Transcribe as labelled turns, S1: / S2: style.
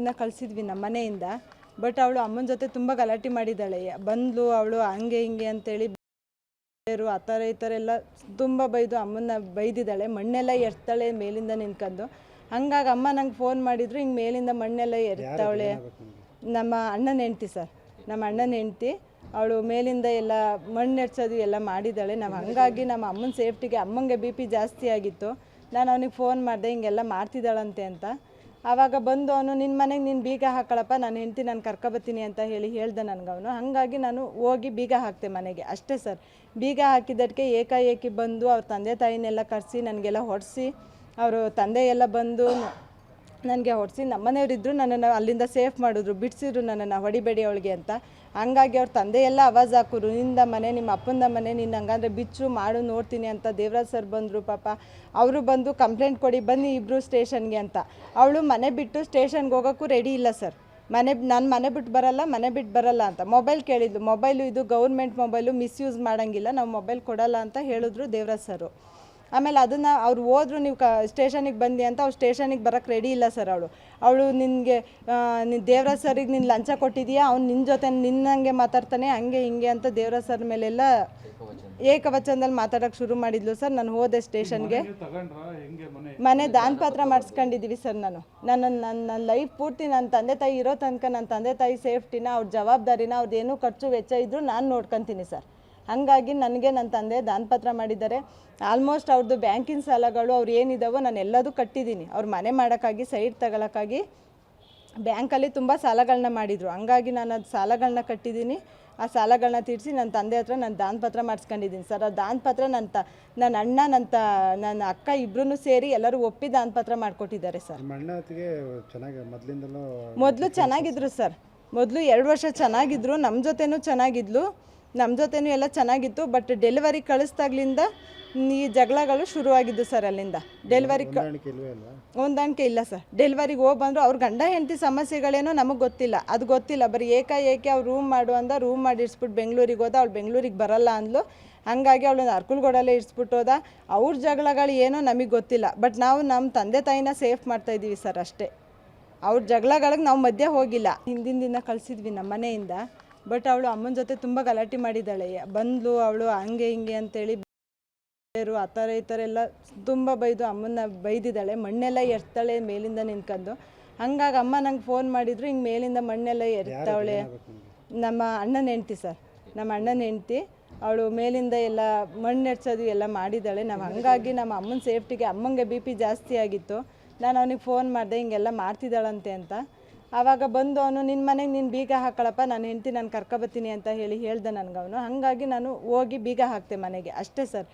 S1: ದಿನ ಕಳಿಸಿದ್ವಿ ನಮ್ಮ ಮನೆಯಿಂದ. ಬಟ್ ಅವಳು ಅಮ್ಮನ ಜೊತೆ ತುಂಬ ಗಲಾಟೆ ಮಾಡಿದ್ದಾಳೆ. ಬಂದ್ಲು ಅವಳು ಹಂಗೆ ಹಿಂಗೆ ಅಂತೇಳಿ ಆ ಥರ ಈ ಥರ ಎಲ್ಲ ತುಂಬ ಬೈದು ಅಮ್ಮನ್ನ ಬೈದಿದ್ದಾಳೆ. ಮಣ್ಣೆಲ್ಲ ಎರ್ತಾಳೆ ಮೇಲಿಂದ ನಿಂತ್ಕೊಂಡು. ಹಂಗಾಗಿ ಅಮ್ಮ ನಂಗೆ ಫೋನ್ ಮಾಡಿದ್ರು, ಹಿಂಗೆ ಮೇಲಿಂದ ಮಣ್ಣೆಲ್ಲ ಎರ್ತಾವಳೆ. ನಮ್ಮ ಅಣ್ಣನ ಹೆಂಡ್ತಿ ಸರ್, ನಮ್ಮ ಅಣ್ಣನ ಹೆಂಡ್ತಿ. ಅವಳು ಮೇಲಿಂದ ಎಲ್ಲ ಮಣ್ಣು ಎರ್ಸೋದು ಎಲ್ಲ ಮಾಡಿದ್ದಾಳೆ. ಹಂಗಾಗಿ ನಮ್ಮ ಅಮ್ಮನ ಸೇಫ್ಟಿಗೆ, ಅಮ್ಮಂಗೆ BP ಜಾಸ್ತಿ ಆಗಿತ್ತು. ನಾನು ಅವನಿಗೆ ಫೋನ್ ಮಾಡಿದೆ, ಹಿಂಗೆಲ್ಲ ಮಾಡ್ತಿದ್ದಾಳಂತೆ ಅಂತ. ಆವಾಗ ಬಂದು ಅವನು, ನಿನ್ನ ಮನೆಗೆ ನೀನು ಬೀಗ ಹಾಕೊಳ್ಳಪ್ಪ, ನಾನು ಹೆಂಡ್ತಿ ನಾನು ಕರ್ಕೊಬತ್ತೀನಿ ಅಂತ ಹೇಳ್ದೆ ನನಗೆ ಅವನು. ಹಾಗಾಗಿ ನಾನು ಹೋಗಿ ಬೀಗ ಹಾಕ್ತೆ ಮನೆಗೆ, ಅಷ್ಟೇ ಸರ್. ಬೀಗ ಹಾಕಿದ್ದಕ್ಕೆ ಏಕಾಏಕಿ ಬಂದು ಅವ್ರ ತಂದೆ ತಾಯಿನೆಲ್ಲ ಕರೆಸಿ ನನಗೆಲ್ಲ ಹೊಡೆಸಿ, ಅವರು ತಂದೆ ಎಲ್ಲ ಬಂದು ನನಗೆ ಹೊಡೆಸಿ, ನಮ್ಮನೆಯವರಿದ್ದರು ನನ್ನನ್ನು ಅಲ್ಲಿಂದ ಸೇಫ್ ಮಾಡಿದ್ರು, ಬಿಡಿಸಿದ್ರು ನನ್ನನ್ನು, ಹೊಡಿಬೇಡಿ ಅವಳಿಗೆ ಅಂತ. ಹಂಗಾಗಿ ಅವ್ರ ತಂದೆ ಎಲ್ಲ ಆವಾಜ್ ಹಾಕಿದ್ರು, ನಿಂದ ಮನೆ, ನಿಮ್ಮ ಅಪ್ಪಂದ ಮನೆ, ನಿನ್ನ ಹಂಗಂದ್ರೆ ಬಿಚ್ಚು ಮಾಡು ನೋಡ್ತೀನಿ ಅಂತ. ದೇವರಾಜ್ ಸರ್ ಬಂದರು ಪಾಪ, ಅವರು ಬಂದು ಕಂಪ್ಲೇಂಟ್ ಕೊಡಿ ಬನ್ನಿ ಇಬ್ಬರು ಸ್ಟೇಷನ್ಗೆ ಅಂತ. ಅವಳು ಮನೆ ಬಿಟ್ಟು ಸ್ಟೇಷನ್ಗೆ ಹೋಗೋಕ್ಕೂ ರೆಡಿ ಇಲ್ಲ ಸರ್. ನಾನು ಮನೆ ಬಿಟ್ಟು ಬರಲ್ಲ ಅಂತ. ಮೊಬೈಲ್ ಕೇಳಿದ್ಲು, ಮೊಬೈಲು ಇದು ಗೌರ್ಮೆಂಟ್ ಮೊಬೈಲು, ಮಿಸ್ಯೂಸ್ ಮಾಡೋಂಗಿಲ್ಲ, ನಾವು ಮೊಬೈಲ್ ಕೊಡಲ್ಲ ಅಂತ ಹೇಳಿದ್ರು ದೇವರಾಜ್ ಸರು. ಆಮೇಲೆ ಅದನ್ನು ಅವ್ರು ಹೋದ್ರು, ನೀವು ಸ್ಟೇಷನಿಗೆ ಬಂದು ಅಂತ. ಅವ್ರು ಸ್ಟೇಷನಿಗೆ ಬರೋಕ್ಕೆ ರೆಡಿ ಇಲ್ಲ ಸರ್. ಅವಳು ನಿನಗೆ ದೇವರಾಜ್ ಸರಿಗೆ ನೀನು ಲಂಚ ಕೊಟ್ಟಿದೀಯಾ, ಅವ್ನು ನಿನ್ನ ಜೊತೆ ನಿನ್ನಂಗೆ ಮಾತಾಡ್ತಾನೆ, ಹಂಗೆ ಹಿಂಗೆ ಅಂತ ದೇವರಾಜ್ ಸರ್ ಮೇಲೆಲ್ಲ ಏಕವಚನದಲ್ಲಿ ಮಾತಾಡೋಕ್ಕೆ ಶುರು ಮಾಡಿದ್ಲು ಸರ್. ನಾನು ಹೋದೆ ಸ್ಟೇಷನ್ಗೆ. ಮನೆ ದಾನಪತ್ರ ಮಾಡಿಸ್ಕೊಂಡಿದ್ದೀವಿ ಸರ್. ನನ್ನ ಲೈಫ್ ಪೂರ್ತಿ ನನ್ನ ತಂದೆ ತಾಯಿ ಇರೋ ತನಕ ನನ್ನ ತಂದೆ ತಾಯಿ ಸೇಫ್ಟಿನ, ಅವ್ರ ಜವಾಬ್ದಾರಿನ, ಅವ್ರದ್ದೇನೂ ಖರ್ಚು ವೆಚ್ಚ ಇದ್ದರೂ ನಾನು ನೋಡ್ಕೊತೀನಿ ಸರ್. ಹಾಗಾಗಿ ನನಗೆ ನನ್ನ ತಂದೆ ದಾನಪತ್ರ ಮಾಡಿದ್ದಾರೆ. ಆಲ್ಮೋಸ್ಟ್ ಅವ್ರದ್ದು ಬ್ಯಾಂಕಿನ ಸಾಲಗಳು ಅವ್ರು ಏನಿದಾವೋ ನಾನು ಎಲ್ಲದೂ ಕಟ್ಟಿದ್ದೀನಿ. ಅವ್ರು ಮನೆ ಮಾಡೋಕ್ಕಾಗಿ, ಸೈಟ್ ತಗೊಳಕ್ಕಾಗಿ ಬ್ಯಾಂಕಲ್ಲಿ ತುಂಬ ಸಾಲಗಳನ್ನ ಮಾಡಿದರು. ಹಂಗಾಗಿ ನಾನು ಅದು ಸಾಲಗಳನ್ನ ಕಟ್ಟಿದ್ದೀನಿ. ಆ ಸಾಲಗಳನ್ನ ತೀರಿಸಿ ನನ್ನ ತಂದೆ ಹತ್ರ ನಾನು ದಾನಪತ್ರ ಮಾಡಿಸ್ಕೊಂಡಿದ್ದೀನಿ ಸರ್. ಆ ದಾನಪತ್ರ ನನ್ನ ಅಣ್ಣ, ನನ್ನ ಅಕ್ಕ ಇಬ್ಬರೂ ಸೇರಿ ಎಲ್ಲರೂ ಒಪ್ಪಿ ದಾನಪತ್ರ ಮಾಡಿಕೊಟ್ಟಿದ್ದಾರೆ ಸರ್. ಮೊದಲು ಚೆನ್ನಾಗಿದ್ರು ಸರ್. ಮೊದಲು 2 ವರ್ಷ ಚೆನ್ನಾಗಿದ್ರು, ನಮ್ಮ ಜೊತೆನೂ ಚೆನ್ನಾಗಿದ್ಲು, ನಮ್ಮ ಜೊತೆನೂ ಎಲ್ಲ ಚೆನ್ನಾಗಿತ್ತು. ಬಟ್ ಡೆಲಿವರಿ ಕಳಿಸ್ದಾಗ್ಲಿಂದ ಈ ಜಗಳಗಳು ಶುರುವಾಗಿದ್ದು ಸರ್. ಅಲ್ಲಿಂದ ಡೆಲಿವರಿ ಹೊಂದಾಣಿಕೆ ಇಲ್ಲ ಸರ್. ಡೆಲಿವರಿಗೆ ಹೋಗಿ ಬಂದರು, ಅವ್ರ ಗಂಡ ಹೆಂಡತಿ ಸಮಸ್ಯೆಗಳೇನೋ ನಮಗೆ ಗೊತ್ತಿಲ್ಲ, ಅದು ಗೊತ್ತಿಲ್ಲ. ಬರೀ ಏಕಾಏಕಿ ಅವ್ರು ರೂಮ್ ಮಾಡು ಅಂದ, ರೂಮ್ ಮಾಡಿ ಇರಿಸ್ಬಿಟ್ಟು ಬೆಂಗಳೂರಿಗೆ ಹೋದ. ಅವ್ಳು ಬೆಂಗಳೂರಿಗೆ ಬರಲ್ಲ ಅಂದ್ಲು. ಹಾಗಾಗಿ ಅವಳನ್ನ ಅರ್ಕುಲ್ಗೋಡಲ್ಲೇ ಇರಿಸ್ಬಿಟ್ಟು ಹೋದ. ಅವ್ರ ಜಗಳಗಳು ಏನೋ ನಮಗೆ ಗೊತ್ತಿಲ್ಲ. ಬಟ್ ನಾವು ನಮ್ಮ ತಂದೆ ತಾಯಿನ ಸೇಫ್ ಮಾಡ್ತಾಯಿದ್ದೀವಿ ಸರ್, ಅಷ್ಟೇ. ಅವ್ರ ಜಗಳಗಳಿಗೆ ನಾವು ಮಧ್ಯೆ ಹೋಗಿಲ್ಲ. ಹಿಂದಿನ ದಿನ ಕಳಿಸಿದ್ವಿ ನಮ್ಮ ಮನೆಯಿಂದ. ಬಟ್ ಅವಳು ಅಮ್ಮನ ಜೊತೆ ತುಂಬ ಗಲಾಟೆ ಮಾಡಿದ್ದಾಳೆ. ಬಂದ್ಲು ಅವಳು ಹಂಗೆ ಹಿಂಗೆ ಅಂತೇಳಿ ಆ ಥರ ಈ ಥರ ಎಲ್ಲ ತುಂಬ ಬೈದು ಅಮ್ಮನ್ನ ಬೈದಿದ್ದಾಳೆ. ಮಣ್ಣೆಲ್ಲ ಎರ್ತಾಳೆ ಮೇಲಿಂದ ನಿಂತ್ಕೊಂಡು. ಹಂಗಾಗಿ ಅಮ್ಮ ನಂಗೆ ಫೋನ್ ಮಾಡಿದ್ರು, ಹಿಂಗೆ ಮೇಲಿಂದ ಮಣ್ಣೆಲ್ಲ ಎರ್ತಾವಳೆ. ನಮ್ಮ ಅಣ್ಣನ ಹೆಂಡ್ತಿ ಸರ್, ನಮ್ಮ ಅಣ್ಣನ ಹೆಂಡ್ತಿ. ಅವಳು ಮೇಲಿಂದ ಎಲ್ಲ ಮಣ್ಣು ಎರ್ಸೋದು ಎಲ್ಲ ಮಾಡಿದ್ದಾಳೆ. ಹಂಗಾಗಿ ನಮ್ಮ ಅಮ್ಮನ ಸೇಫ್ಟಿಗೆ, ಅಮ್ಮಂಗೆ BP ಜಾಸ್ತಿ ಆಗಿತ್ತು. ನಾನು ಅವನಿಗೆ ಫೋನ್ ಮಾಡಿದೆ, ಹಿಂಗೆಲ್ಲ ಮಾಡ್ತಿದ್ದಾಳಂತೆ ಅಂತ. ಆವಾಗ ಬಂದು ಅವನು, ನಿನ್ನ ಮನೆಗೆ ನೀನು ಬೀಗ ಹಾಕೊಳ್ಳಪ್ಪ, ನಾನು ಹೆಂಡ್ತಿ ನಾನು ಕರ್ಕೊಬತ್ತೀನಿ ಅಂತ ಹೇಳ್ದೆ ನನಗೆ ಅವನು. ಹಾಗಾಗಿ ನಾನು ಹೋಗಿ ಬೀಗ ಹಾಕ್ತೆ ಮನೆಗೆ, ಅಷ್ಟೇ ಸರ್.